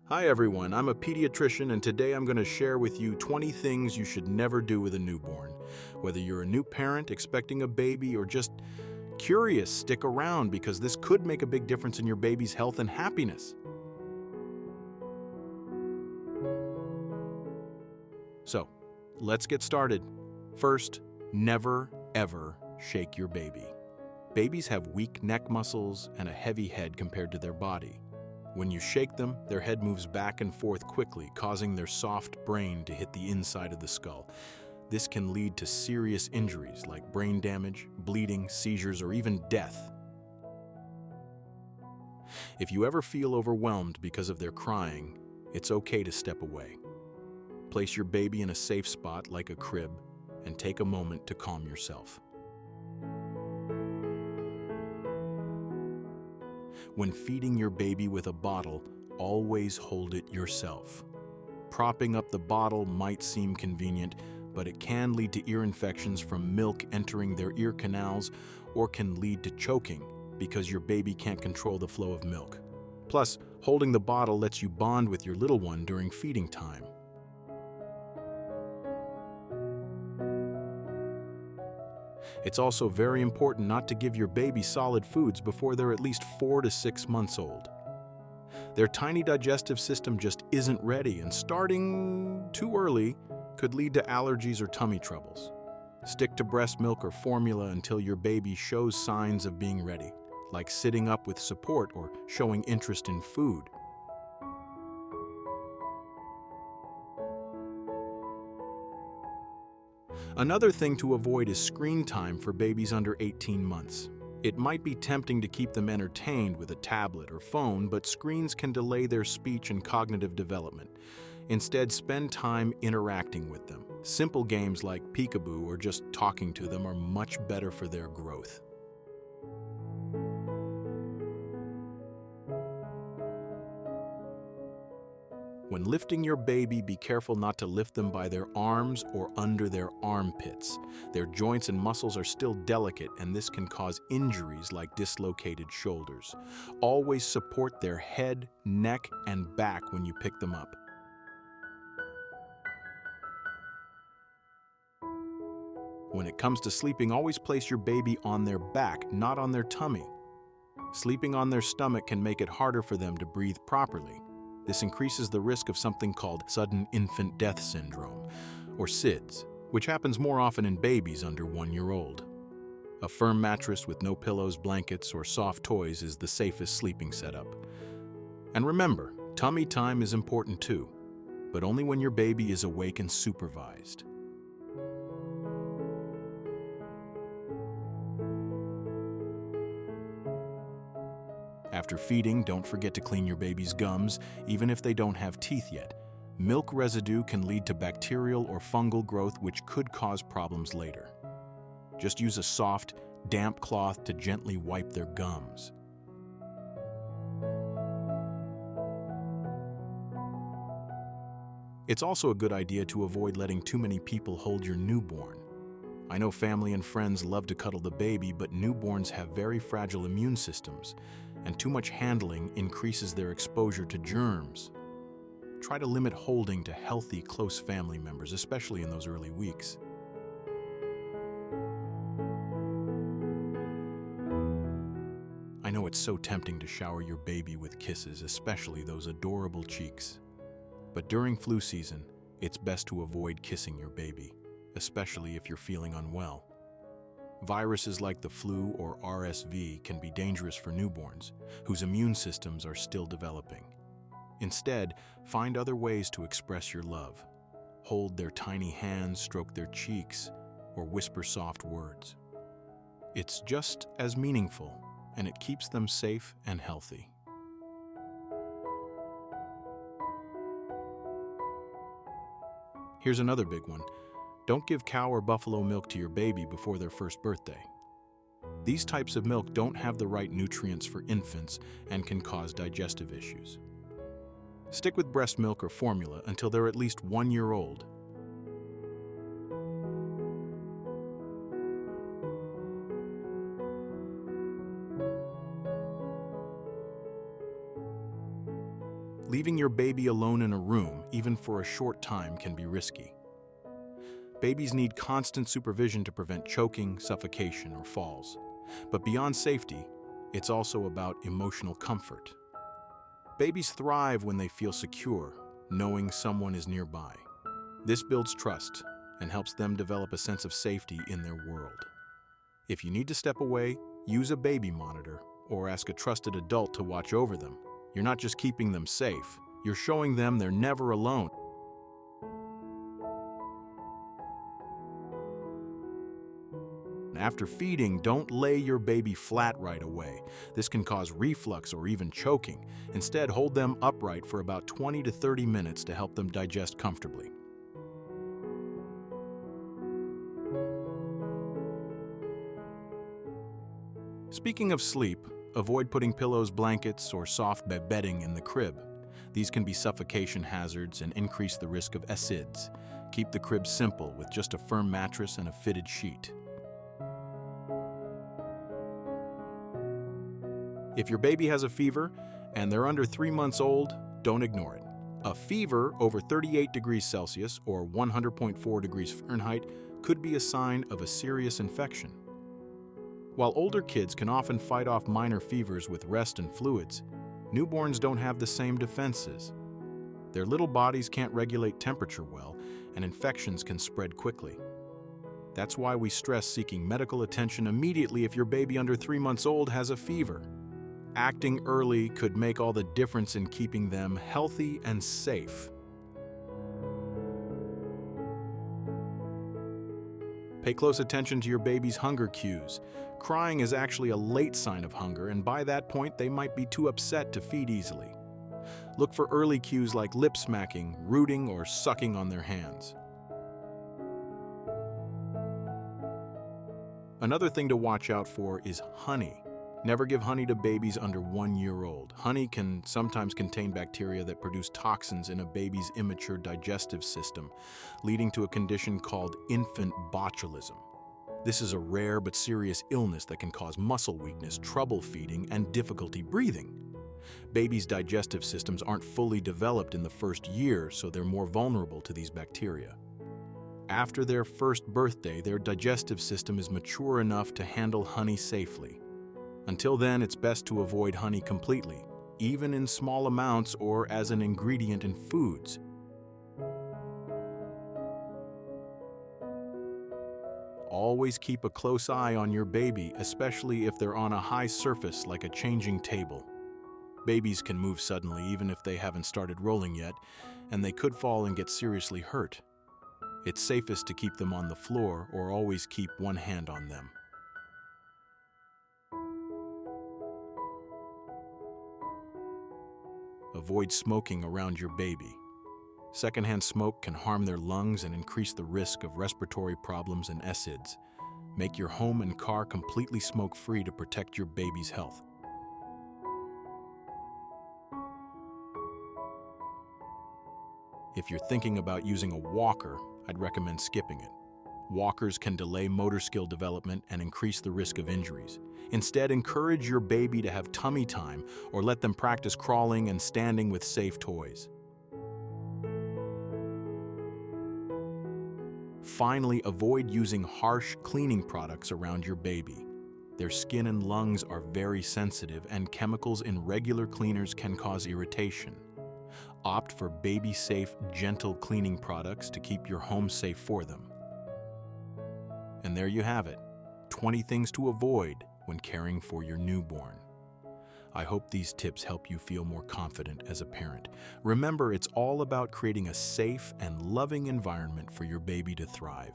Hi everyone, I'm a pediatrician and today I'm going to share with you 20 things you should never do with a newborn. Whether you're a new parent expecting a baby or just curious, stick around because this could make a big difference in your baby's health and happiness. So, let's get started. First, never ever shake your baby. Babies have weak neck muscles and a heavy head compared to their body. When you shake them, their head moves back and forth quickly, causing their soft brain to hit the inside of the skull. This can lead to serious injuries like brain damage, bleeding, seizures, or even death. If you ever feel overwhelmed because of their crying, it's okay to step away. Place your baby in a safe spot like a crib and take a moment to calm yourself. When feeding your baby with a bottle, always hold it yourself. Propping up the bottle might seem convenient, but it can lead to ear infections from milk entering their ear canals or can lead to choking because your baby can't control the flow of milk. Plus, holding the bottle lets you bond with your little one during feeding time. It's also very important not to give your baby solid foods before they're at least 4 to 6 months old. Their tiny digestive system just isn't ready, and starting too early could lead to allergies or tummy troubles. Stick to breast milk or formula until your baby shows signs of being ready, like sitting up with support or showing interest in food. Another thing to avoid is screen time for babies under 18 months. It might be tempting to keep them entertained with a tablet or phone, but screens can delay their speech and cognitive development. Instead, spend time interacting with them. Simple games like peekaboo or just talking to them are much better for their growth. When lifting your baby, be careful not to lift them by their arms or under their armpits. Their joints and muscles are still delicate, and this can cause injuries like dislocated shoulders. Always support their head, neck, and back when you pick them up. When it comes to sleeping, always place your baby on their back, not on their tummy. Sleeping on their stomach can make it harder for them to breathe properly. This increases the risk of something called sudden infant death syndrome, or SIDS, which happens more often in babies under 1 year old. A firm mattress with no pillows, blankets, or soft toys is the safest sleeping setup. And remember, tummy time is important too, but only when your baby is awake and supervised. After feeding, don't forget to clean your baby's gums, even if they don't have teeth yet. Milk residue can lead to bacterial or fungal growth, which could cause problems later. Just use a soft, damp cloth to gently wipe their gums. It's also a good idea to avoid letting too many people hold your newborn. I know family and friends love to cuddle the baby, but newborns have very fragile immune systems, and too much handling increases their exposure to germs. Try to limit holding to healthy, close family members, especially in those early weeks. I know it's so tempting to shower your baby with kisses, especially those adorable cheeks. But during flu season, it's best to avoid kissing your baby, especially if you're feeling unwell. Viruses like the flu or RSV can be dangerous for newborns, whose immune systems are still developing. Instead, find other ways to express your love. Hold their tiny hands, stroke their cheeks, or whisper soft words. It's just as meaningful, and it keeps them safe and healthy. Here's another big one. Don't give cow or buffalo milk to your baby before their first birthday. These types of milk don't have the right nutrients for infants and can cause digestive issues. Stick with breast milk or formula until they're at least 1 year old. Leaving Leaving your baby alone in a room, even for a short time, can be risky. Babies need constant supervision to prevent choking, suffocation, or falls. But beyond safety, it's also about emotional comfort. Babies thrive when they feel secure, knowing someone is nearby. This builds trust and helps them develop a sense of safety in their world. If you need to step away, use a baby monitor or ask a trusted adult to watch over them. You're not just keeping them safe, you're showing them they're never alone. After feeding, don't lay your baby flat right away. This can cause reflux or even choking. Instead, hold them upright for about 20 to 30 minutes to help them digest comfortably. Speaking of sleep, avoid putting pillows, blankets, or soft bedding in the crib. These can be suffocation hazards and increase the risk of SIDS. Keep the crib simple with just a firm mattress and a fitted sheet. If your baby has a fever and they're under 3 months old, don't ignore it. A fever over 38 degrees Celsius or 100.4 degrees Fahrenheit could be a sign of a serious infection. While older kids can often fight off minor fevers with rest and fluids, newborns don't have the same defenses. Their little bodies can't regulate temperature well, and infections can spread quickly. That's why we stress seeking medical attention immediately if your baby under 3 months old has a fever. Acting early could make all the difference in keeping them healthy and safe. Pay close attention to your baby's hunger cues. Crying is actually a late sign of hunger, and by that point, they might be too upset to feed easily. Look for early cues like lip smacking, rooting, or sucking on their hands. Another thing to watch out for is honey. Never give honey to babies under 1 year old. Honey can sometimes contain bacteria that produce toxins in a baby's immature digestive system, leading to a condition called infant botulism. This is a rare but serious illness that can cause muscle weakness, trouble feeding, and difficulty breathing. Babies' digestive systems aren't fully developed in the first year, so they're more vulnerable to these bacteria. After their first birthday, their digestive system is mature enough to handle honey safely. Until then, it's best to avoid honey completely, even in small amounts or as an ingredient in foods. Always keep a close eye on your baby, especially if they're on a high surface like a changing table. Babies can move suddenly even if they haven't started rolling yet, and they could fall and get seriously hurt. It's safest to keep them on the floor or always keep one hand on them. Avoid smoking around your baby. Secondhand smoke can harm their lungs and increase the risk of respiratory problems and SIDS. Make your home and car completely smoke-free to protect your baby's health. If you're thinking about using a walker, I'd recommend skipping it. Walkers can delay motor skill development and increase the risk of injuries. Instead, encourage your baby to have tummy time or let them practice crawling and standing with safe toys. Finally, avoid using harsh cleaning products around your baby. Their skin and lungs are very sensitive, and chemicals in regular cleaners can cause irritation. Opt for baby-safe, gentle cleaning products to keep your home safe for them. And there you have it, 20 things to avoid when caring for your newborn. I hope these tips help you feel more confident as a parent. Remember, it's all about creating a safe and loving environment for your baby to thrive.